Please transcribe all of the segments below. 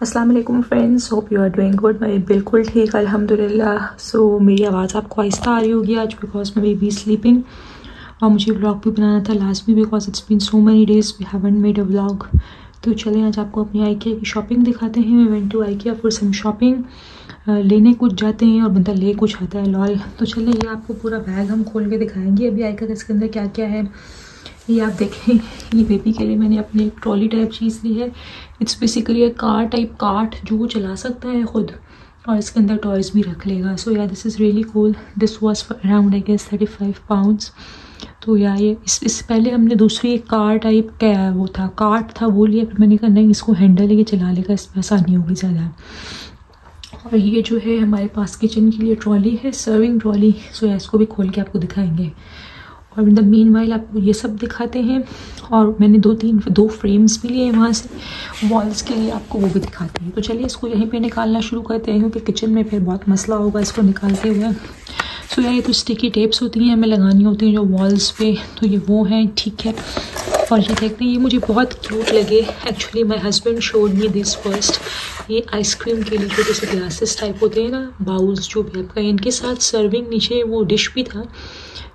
अस्सलाम वालेकुम friends, hope you are doing good. मैं बिल्कुल ठीक अल्हम्दुलिल्लाह। सो मेरी आवाज़ आपको आहिस्ता आ रही होगी आज बिकॉज मैं बेबी स्लीपिंग, और मुझे व्लॉग भी बनाना था लास्ट में because it's been so many days we haven't made a vlog. तो चलें आज आपको अपनी आइकिया की शॉपिंग दिखाते हैं। We went to IKEA for some shopping. लेने कुछ जाते हैं और बंदा ले कुछ आता है लॉल। तो चलिए ये आपको पूरा बैग हम खोल के दिखाएंगे अभी आइकिया का इसके अंदर क्या क्या है। ये आप देखें, ये बेबी के लिए मैंने अपनी एक ट्रॉली टाइप चीज़ ली है। इट्स बेसिकली एक कार टाइप कार्ट जो वो चला सकता है ख़ुद, और इसके अंदर टॉयज़ भी रख लेगा। So yeah this is really cool. This was around I guess 35 pounds. तो या ये इस पहले हमने दूसरी एक कार टाइप क्या वो था कार्ट था वो लिया, फिर मैंने कहा नहीं इसको हैंडल लेके चला लेगा, इसमें आसानी होगी ज़्यादा। और ये जो है हमारे पास किचन के लिए ट्रॉली है, सर्विंग ट्रॉली। सो या इसको भी खोल के आपको दिखाएंगे और इन द मीन वाइल आपको ये सब दिखाते हैं। और मैंने दो फ्रेम्स भी लिए वहाँ से वॉल्स के लिए, आपको वो भी दिखाते हैं। तो चलिए इसको यहीं पे निकालना शुरू करते हैं क्योंकि किचन में फिर बहुत मसला होगा इसको निकालते हुए। सो यार ये तो स्टिकी टेप्स होती हैं, हमें लगानी होती हैं जो वॉल्स पे, तो ये वो हैं, ठीक है। और ये देखते हैं, ये मुझे बहुत क्यूट लगे। Actually my husband showed me this first. ये आइसक्रीम के लिए छोटे से ग्लासेस टाइप होते हैं ना, बाउल्स जो भी आपका, इनके साथ सर्विंग नीचे वो डिश भी था,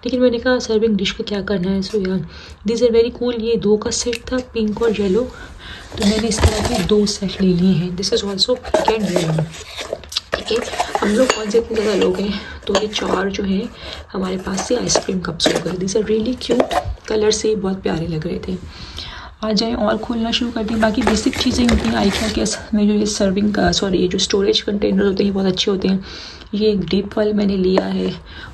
लेकिन मैंने कहा सर्विंग डिश का क्या करना है। सो यार दिस आर वेरी कूल। ये दो का सेट था, पिंक और येलो, तो मैंने इस तरह के दो सेट ले लिए हैं। This is also pink and yellow, ठीक है। हम लोग कौन से इतने ज़्यादा लोग हैं, तो ये 4 जो हैं हमारे पास से आइसक्रीम कप्स हो गए। This are really cute, colour से बहुत प्यारे लग रहे थे। आ जाएँ और खोलना शुरू कर दें। बाकी बेसिक चीज़ें होती हैं आइकिया के में, जो ये सर्विंग का ये जो स्टोरेज कंटेनर होते हैं बहुत अच्छे होते हैं। ये एक डीप वाल मैंने लिया है,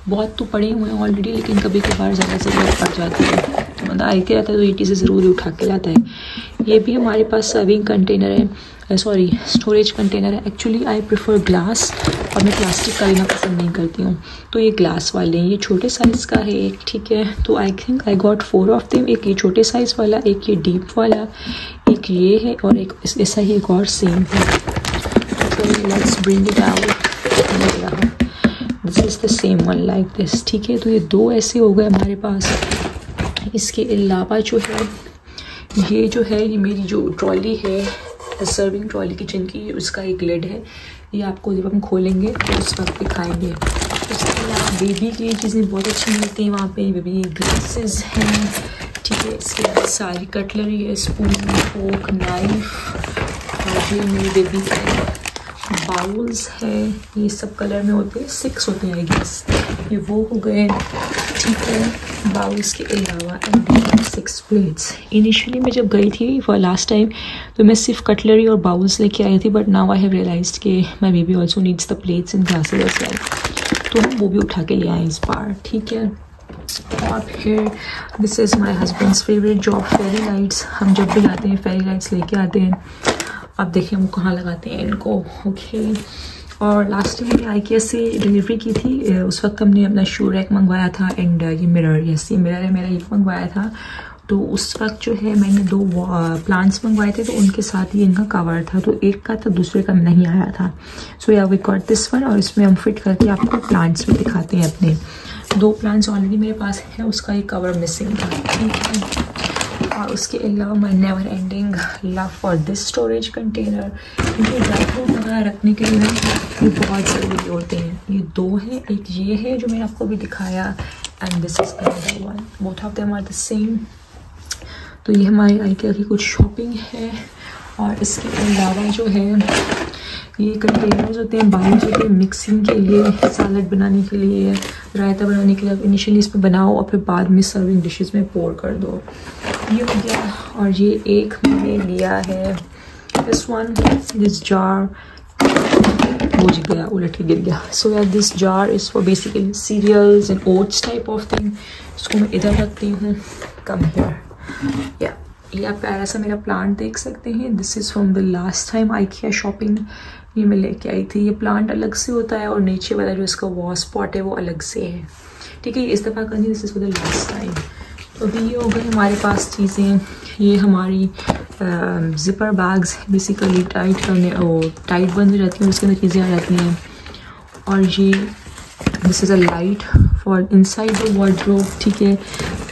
बहुत तो पड़े हुए हैं ऑलरेडी, लेकिन कभी कभार ज़्यादा ज़रूरत पड़ जाती है तो बंदा आइकिया आता है तो ये चीज़ें ज़रूर उठा के लाता है। ये भी हमारे पास सर्विंग कंटेनर है, स्टोरेज कंटेनर है। एक्चुअली आई प्रेफर ग्लास, और मैं प्लास्टिक का लेना पसंद नहीं करती हूँ, तो ये ग्लास वाले हैं। ये छोटे साइज़ का है एक, ठीक है। तो I think I got 4 of them. एक ये छोटे साइज़ वाला, एक ये डीप वाला, एक ये है, और एक ऐसा ही एक और सेम है। तो let's bring it out. This is the same one like this, ठीक है। तो ये 2 ऐसे हो गए हमारे पास। इसके अलावा जो है ये मेरी जो ट्रॉली है, सर्विंग ट्रॉली किचन की, उसका एक लिड है। ये आपको जब हम खोलेंगे तो उस वक्त दिखाएंगे। उसके अलावा बेबी की चीज़ें बहुत अच्छी मिलती हैं वहाँ पे। बेबी ग्लासेस हैं, ठीक है। इसके बाद सारी कटलरी है, स्पून, फोक, नाइफ, और ये मेरी बेबी के बाउल्स है। ये सब कलर में होते हैं, 6 होते हैं आई गेस। ये वो हो गए, ठीक है। बाउल्स के अलावा 6 प्लेट्स। इनिशियली मैं जब गई थी फॉर लास्ट टाइम तो मैं सिर्फ कटलरी और बाउल्स लेके आई थी, but now I have realised कि my baby also needs the plates and glasses as well, तो हम वो भी उठा के ले आए इस बार, ठीक है। और फिर this is my husbands favourite job, fairy lights. हम जब भी आते हैं फेरी लाइट्स लेके आते हैं। अब देखिए हम कहाँ लगाते हैं इनको, ओके। और लास्ट टाइम मैंने आइकिया से डिलीवरी की थी, उस वक्त हमने अपना शू रैक मंगवाया था एंड ये मिरर, यस ये मिरर है मेरा, ये मंगवाया था। तो उस वक्त जो है मैंने 2 प्लांट्स मंगवाए थे, तो उनके साथ ही इनका कवर था, तो एक का था दूसरे का नहीं आया था। सो या वी गॉट दिस वन, और इसमें हम फिट करके आपको प्लांट्स भी दिखाते हैं अपने। 2 प्लांट्स ऑलरेडी मेरे पास है, उसका एक कवर मिसिंग था, ठीक है। और उसके अलावा my never ending love for this storage container, क्योंकि ड्राई फ्रूट वगैरह रखने के लिए ना ये बहुत ज़रूरी होते हैं। ये 2 हैं, एक ये है जो मैंने आपको भी दिखाया, and this is another one, both of them are the same. तो ये हमारी आइकिया की कुछ शॉपिंग है। और इसके अलावा जो है ये कंटेनर्स होते हैं, बाउल्स होते हैं मिक्सिंग के लिए, सैलड बनाने के लिए, रायता बनाने के लिए। आप इनिशियली इसमें बनाओ और फिर बाद में सर्विंग डिशेस में पोर कर दो, ये हो गया। और ये एक मैंने लिया है दिस वन, दिस जार, वो जी गया, उलट के गिर गया। सो यार this jar is for basically cereals and oats type of thing. इसको मैं इधर रखती हूँ, कम हियर, या ये आप प्यारा सा मेरा प्लांट देख सकते हैं। This is from the last time IKEA shopping, ये मैं लेके आई थी। ये प्लांट अलग से होता है और नीचे वाला जो इसका वॉश स्पॉट है वो अलग से है, ठीक है। इस दफ़ा करनी, this is for the last time. तो अभी ये हो गई हमारे पास चीज़ें। ये हमारी ज़िपर बैग्स, बेसिकली टाइट करने और टाइट बंद हो जाती हैं, उसके अंदर चीज़ें आ जाती हैं। और ये this is a light for inside the wardrobe, ठीक है।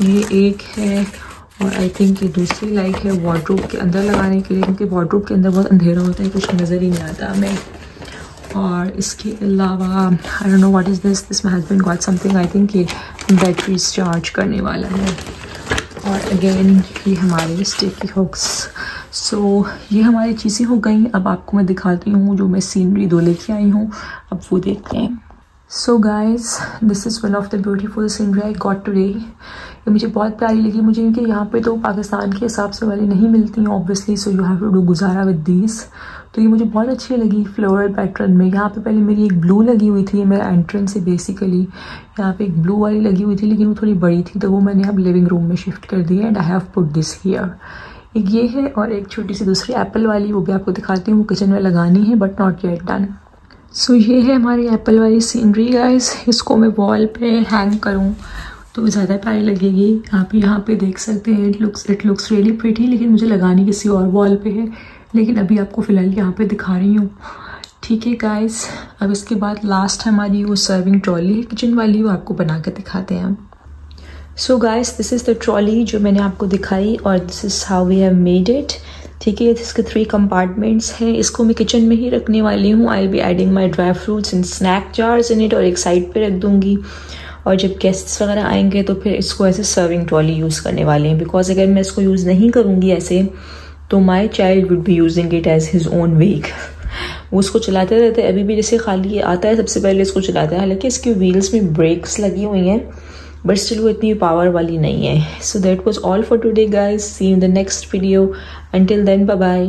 ये एक है, और आई थिंक ये दूसरी लाइट है वार्डरोब के अंदर लगाने के लिए, क्योंकि वार्डरोब के अंदर बहुत अंधेरा होता है, कुछ नज़र ही नहीं आता हमें। और इसके अलावा I don't know what is this my husband got something, I think ये बैटरीज चार्ज करने वाला है। और अगेन ये हमारे स्टिकी हुक्स। सो ये हमारी चीज़ें हो गई। अब आपको मैं दिखाती हूँ जो मैं सीनरी 2 लेके आई हूँ, अब वो देखते हैं। So guys this is one of the beautiful scenery I got today. ये मुझे बहुत प्यारी लगी मुझे, क्योंकि यहाँ पे तो पाकिस्तान के हिसाब से वाली नहीं मिलती हैं obviously, so you have to do गुजारा विद दीज। तो ये मुझे बहुत अच्छी लगी फ्लोरल पैटर्न में। यहाँ पे पहले मेरी एक ब्लू लगी हुई थी, मेरा एंट्रेंस है बेसिकली, यहाँ पे एक ब्लू वाली लगी हुई थी, लेकिन वो थोड़ी बड़ी थी तो वो मैंने अब लिविंग रूम में शिफ्ट कर दी है। And I have put this here. एक ये है और एक छोटी सी दूसरी एप्पल वाली, वो भी आपको दिखाती हूँ, वो किचन में लगानी है बट नॉट येट डन। सो ये है हमारी एप्पल वाली सीनरी गाइस। इसको मैं वॉल पे हैंग करूँ तो ज़्यादा प्यारी लगेगी। आप यहाँ पे देख सकते हैं, इट लुक्स रियली प्रिटी, लेकिन मुझे लगानी किसी और वॉल पे है, लेकिन अभी आपको फ़िलहाल यहाँ पे दिखा रही हूँ। ठीक है गाइस, अब इसके बाद लास्ट हमारी वो सर्विंग ट्रॉली है किचन वाली, वो आपको बना कर दिखाते हैं हम। So guys this is the trolley जो मैंने आपको दिखाई, और this is how we have made it. ठीक है, इसके 3 कंपार्टमेंट्स हैं। इसको मैं किचन में ही रखने वाली हूँ। I will be adding my dry fruits and snack jars in it, और एक साइड पे रख दूँगी। और जब गेस्ट्स वगैरह आएंगे तो फिर इसको ऐसे सर्विंग ट्रॉली यूज़ करने वाले हैं, बिकॉज अगर मैं इसको यूज़ नहीं करूँगी ऐसे तो my child would be using it as his own veg. वो उसको चलाते रहते हैं, अभी भी जैसे खाली आता है सबसे पहले इसको चलाता है। हालांकि इसके व्हील्स में ब्रेक्स लगी हुई हैं बट स्टिल वो इतनी पावर वाली नहीं है। So that was all for today guys, see in the next video, until then bye bye.